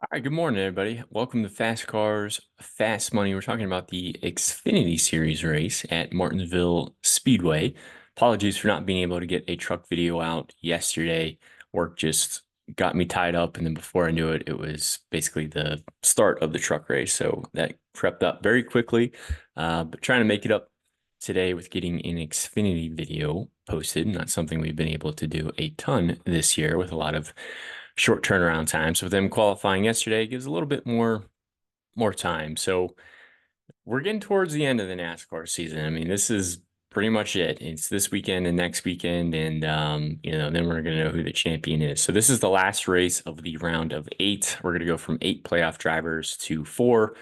All right, good morning, everybody. Welcome to Fast Cars, Fast Money. We're talking about the Xfinity Series race at Martinsville Speedway. Apologies for not being able to get a truck video out yesterday. Work just got me tied up, and then before I knew it, it was basically the start of the truck race. So that crept up very quickly, but trying to make it up today with getting an Xfinity video posted. Not something we've been able to do a ton this year with a lot of short turnaround time. So them qualifying yesterday gives a little bit more time. So we're getting towards the end of the NASCAR season. I mean, this is pretty much it. It's this weekend and next weekend, and then we're gonna know who the champion is. So this is the last race of the round of 8. We're gonna go from 8 playoff drivers to 4.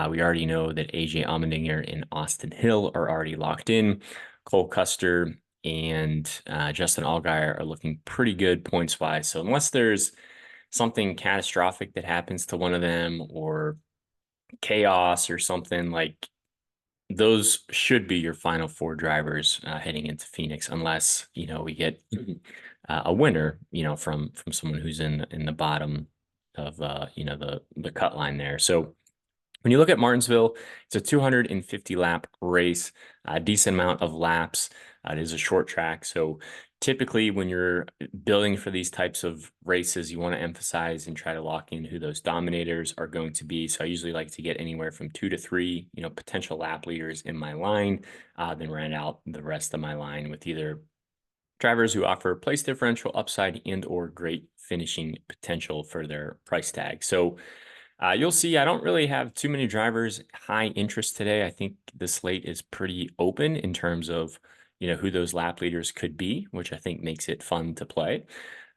We already know that AJ Allmendinger and Austin Hill are already locked in. Cole Custer and Justin Allgaier are looking pretty good points wise. So unless there's something catastrophic that happens to one of them or chaos or something, like those should be your final 4 drivers heading into Phoenix, unless we get a winner, from someone who's in the bottom of the cut line there. So when you look at Martinsville, it's a 250 lap race, a decent amount of laps. It is a short track. So typically when you're building for these types of races, you want to emphasize and try to lock in who those dominators are going to be. So I usually like to get anywhere from 2 to 3, potential lap leaders in my line, then round out the rest of my line with either drivers who offer place differential upside and or great finishing potential for their price tag. So you'll see I don't really have too many drivers high interest today. I think the slate is pretty open in terms of, who those lap leaders could be, which I think makes it fun to play.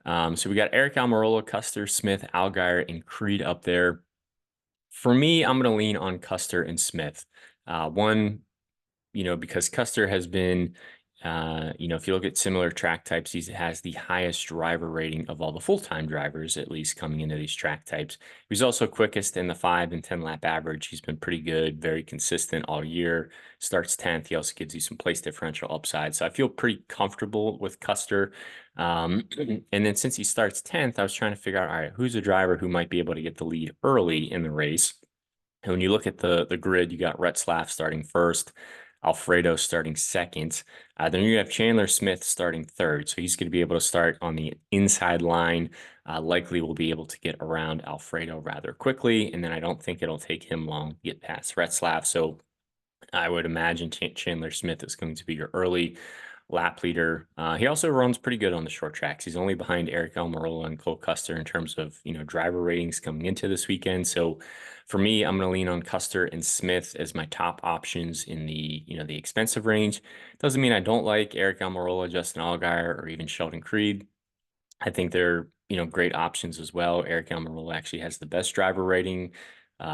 So we got Eric Almirola, Custer, Smith, Allgaier, and Creed up there. For me, I'm going to lean on Custer and Smith. One, because Custer has been, if you look at similar track types, he has the highest driver rating of all the full-time drivers, at least coming into these track types. He's also quickest in the 5 and 10 lap average. He's been pretty good, very consistent all year. Starts 10th. He also gives you some place differential upside. So I feel pretty comfortable with Custer. And then since he starts 10th, I was trying to figure out, all right, who's a driver who might be able to get the lead early in the race? And when you look at the grid, you got Retzlaff starting first, Alfredo starting second. Then you have Chandler Smith starting third. So he's going to be able to start on the inside line. Likely will be able to get around Alfredo rather quickly. And then I don't think it'll take him long to get past Retzlaff. So I would imagine Chandler Smith is going to be your early lap leader. He also runs pretty good on the short tracks. He's only behind Eric Almirola and Cole Custer in terms of, driver ratings coming into this weekend. So for me, I'm going to lean on Custer and Smith as my top options in the expensive range. Doesn't mean I don't like Eric Almirola, Justin Allgaier, or even Sheldon Creed. I think they're, great options as well. Eric Almirola actually has the best driver rating.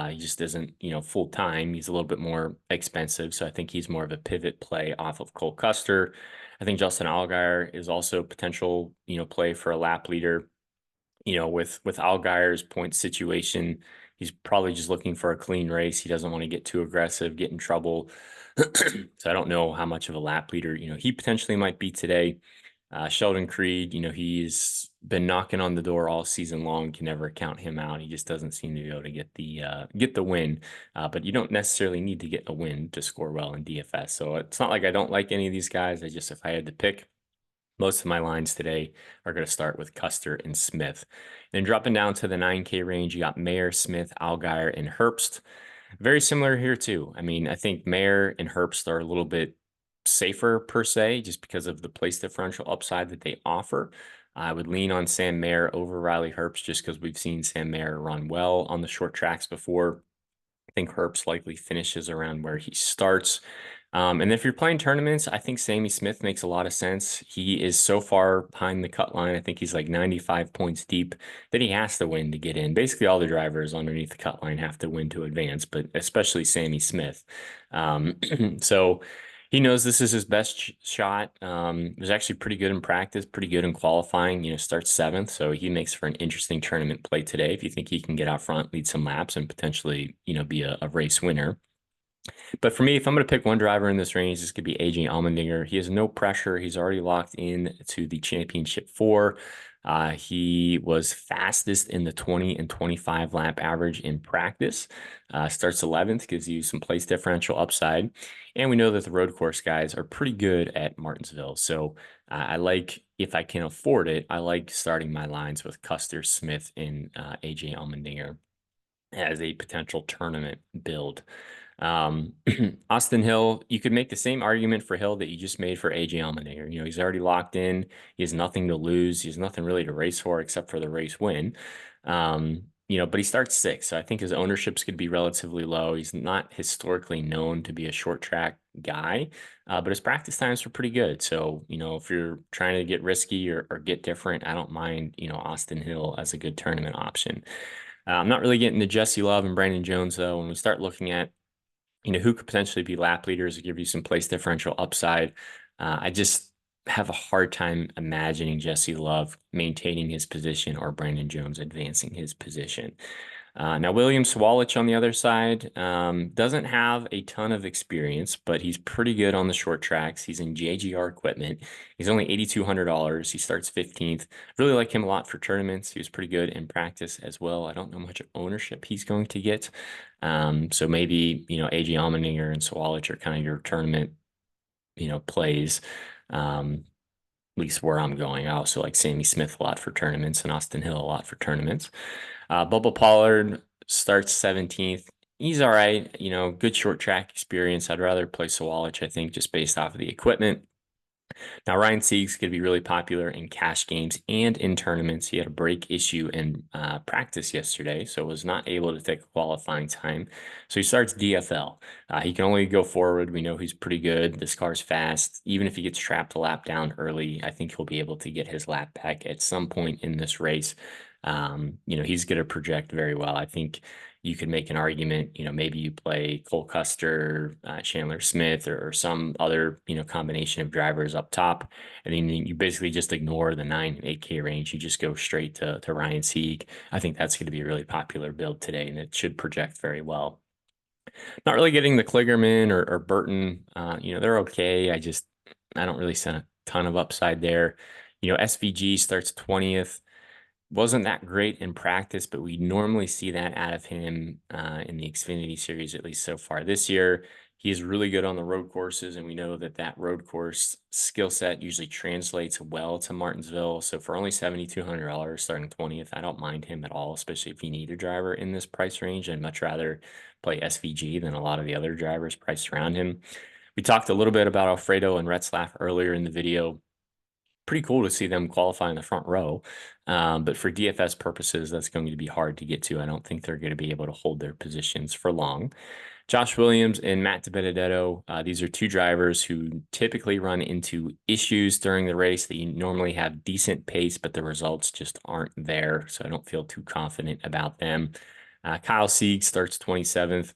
He just isn't, full time. He's a little bit more expensive. So I think he's more of a pivot play off of Cole Custer. I think Justin Allgaier is also potential, play for a lap leader. With Allgaier's point situation, he's probably just looking for a clean race. He doesn't want to get too aggressive, get in trouble. So I don't know how much of a lap leader, he potentially might be today. Sheldon Creed, he's been knocking on the door all season long. Can never count him out. He just doesn't seem to be able to get the win. But you don't necessarily need to get a win to score well in DFS. So it's not like I don't like any of these guys. If I had to pick, most of my lines today are going to start with Custer and Smith. Then dropping down to the 9K range, you got Mayer, Smith, Allgaier, and Herbst. Very similar here too. I mean, I think Mayer and Herbst are a little bit safer per se, just because of the place differential upside that they offer. I would lean on Sam Mayer over Riley Herbst just because we've seen Sam Mayer run well on the short tracks before. I think Herbst likely finishes around where he starts. And if you're playing tournaments, I think Sammy Smith makes a lot of sense. He is so far behind the cut line. I think he's like 95 points deep that he has to win to get in. Basically, all the drivers underneath the cut line have to win to advance, but especially Sammy Smith. So he knows this is his best shot. Was actually pretty good in practice, pretty good in qualifying, starts 7th. So he makes for an interesting tournament play today. If you think he can get out front, lead some laps, and potentially, be a race winner. But for me, if I'm going to pick one driver in this range, this could be AJ Allmendinger. He has no pressure. He's already locked in to the championship 4. He was fastest in the 20 and 25 lap average in practice. Starts 11th, gives you some place differential upside. And we know that the road course guys are pretty good at Martinsville. So I like, if I can afford it, I like starting my lines with Custer, Smith, and AJ Allmendinger as a potential tournament build. Austin Hill, you could make the same argument for Hill that you just made for AJ Allmendinger. He's already locked in. He has nothing to lose. He has nothing really to race for except for the race win. But he starts sixth, so I think his ownership's could be relatively low. He's not historically known to be a short track guy, but his practice times were pretty good. So, if you're trying to get risky or get different, I don't mind, Austin Hill as a good tournament option. I'm not really getting to Jesse Love and Brandon Jones, though. When we start looking at who could potentially be lap leaders, give you some place differential upside. I just have a hard time imagining Jesse Love maintaining his position or Brandon Jones advancing his position. Now, William Swalich on the other side doesn't have a ton of experience, but he's pretty good on the short tracks. He's in JGR equipment. He's only $8,200. He starts 15th. Really like him a lot for tournaments. He was pretty good in practice as well. I don't know how much ownership he's going to get. So maybe, AJ Allmendinger and Swalich are kind of your tournament, plays. At least where I'm going. I also like Sammy Smith a lot for tournaments and Austin Hill a lot for tournaments. Bubba Pollard starts 17th. He's all right, good short track experience. I'd rather play Swalich, I think, just based off of the equipment. Now, Ryan Sieg's going to be really popular in cash games and in tournaments. He had a brake issue in practice yesterday, so was not able to take a qualifying time. So he starts DFL. He can only go forward. We know he's pretty good. This car's fast. Even if he gets trapped a lap down early, I think he'll be able to get his lap back at some point in this race. He's going to project very well. I think you could make an argument, maybe you play Cole Custer, Chandler Smith, or some other, combination of drivers up top. And then you basically just ignore the 9 and 8K range. You just go straight to Ryan Sieg. I think that's going to be a really popular build today, and it should project very well. Not really getting the Kligerman or Burton. They're okay. I don't really see a ton of upside there. SVG starts 20th. Wasn't that great in practice, but we normally see that out of him in the Xfinity series, at least so far this year. He is really good on the road courses, and we know that road course skill set usually translates well to Martinsville. So for only $7,200 starting 20th, I don't mind him at all, especially if you need a driver in this price range. I'd much rather play SVG than a lot of the other drivers priced around him. We talked a little bit about Alfredo and Retzlaff earlier in the video. Pretty cool to see them qualify in the front row. But for DFS purposes, that's going to be hard to get to. I don't think they're going to be able to hold their positions for long. Josh Williams and Matt DiBenedetto, these are two drivers who typically run into issues during the race that you normally have decent pace, but the results just aren't there. So I don't feel too confident about them. Kyle Sieg starts 27th.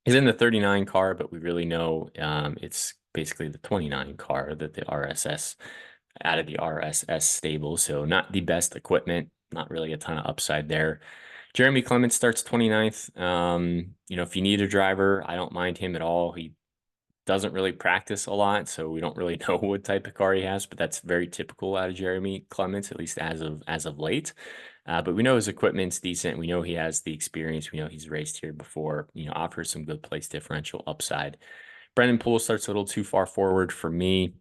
He's in the 39 car, but we really know it's basically the 29 car that the RSS out of the RSS stable. So not the best equipment, not really a ton of upside there. Jeremy Clements starts 29th. If you need a driver, I don't mind him at all. He doesn't really practice a lot, so we don't really know what type of car he has, but that's very typical out of Jeremy Clements, at least as of late. But we know his equipment's decent. We know he has the experience. We know he's raced here before, offers some good place differential upside. Brendan Poole starts a little too far forward for me.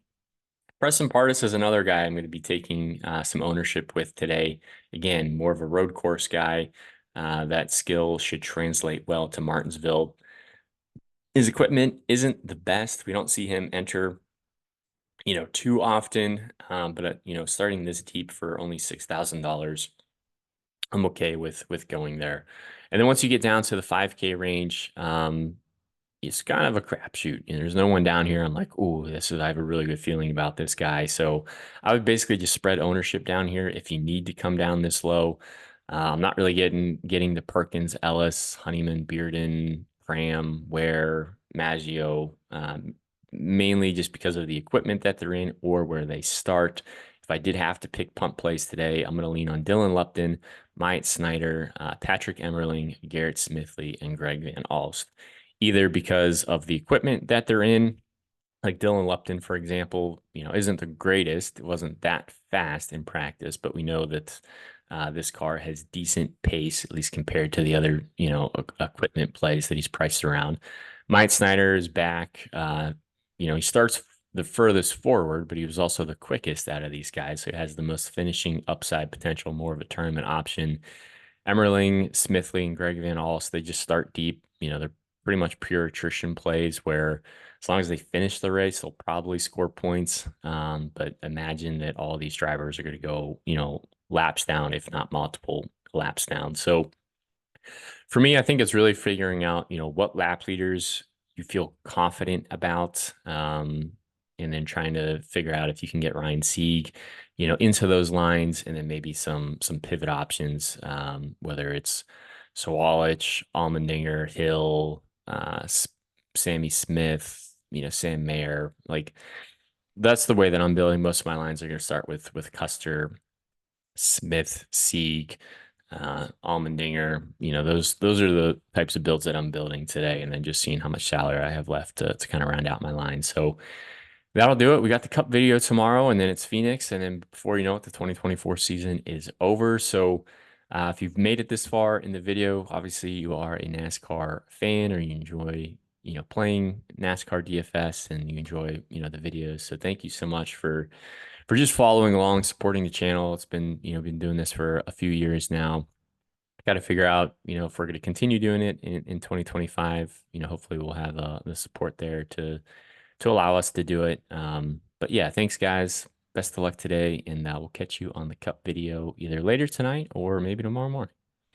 Preston Pardus is another guy I'm going to be taking some ownership with today. Again, more of a road course guy. That skill should translate well to Martinsville. His equipment isn't the best. We don't see him enter, too often. But starting this deep for only $6,000, I'm okay with going there. And then once you get down to the 5K range, it's kind of a crapshoot. There's no one down here. I'm like, oh, I have a really good feeling about this guy. So I would basically just spread ownership down here if you need to come down this low. I'm not really getting the Perkins, Ellis, Honeyman, Bearden, Graham, Ware, Maggio, mainly just because of the equipment that they're in or where they start. If I did have to pick punt plays today, I'm going to lean on Dylan Lupton, Myatt Snyder, Patrick Emmerling, Garrett Smithley, and Greg Van Alst. Either because of the equipment that they're in, like Dylan Lupton, for example, isn't the greatest. It wasn't that fast in practice, but we know that this car has decent pace, at least compared to the other, equipment plays that he's priced around. Mike Snyder is back. He starts the furthest forward, but he was also the quickest out of these guys. So he has the most finishing upside potential, more of a tournament option. Emmerling, Smithley, and Greg Van Alst, they just start deep. They're pretty much pure attrition plays where as long as they finish the race, they'll probably score points. But imagine that all these drivers are going to go, laps down, if not multiple laps down. So for me, I think it's really figuring out, what lap leaders you feel confident about, and then trying to figure out if you can get Ryan Sieg, into those lines, and then maybe some pivot options, whether it's Sawalich, Allmendinger, Hill, Sammy Smith, Sam Mayer. Like that's the way that I'm building. Most of my lines are going to start with Custer, Smith, Sieg, Allmendinger. Those are the types of builds that I'm building today, and then just seeing how much salary I have left to kind of round out my line. So that'll do it. We got the Cup video tomorrow, and then it's Phoenix, and then before you know it, the 2024 season is over. So if you've made it this far in the video, obviously you are a NASCAR fan, or you enjoy playing NASCAR DFS, and you enjoy the videos. So thank you so much for just following along, supporting the channel. It's been been doing this for a few years now. Got to figure out if we're going to continue doing it in 2025. Hopefully we'll have the support there to allow us to do it. But yeah, thanks guys. Best of luck today, and we'll catch you on the Cup video either later tonight or maybe tomorrow morning.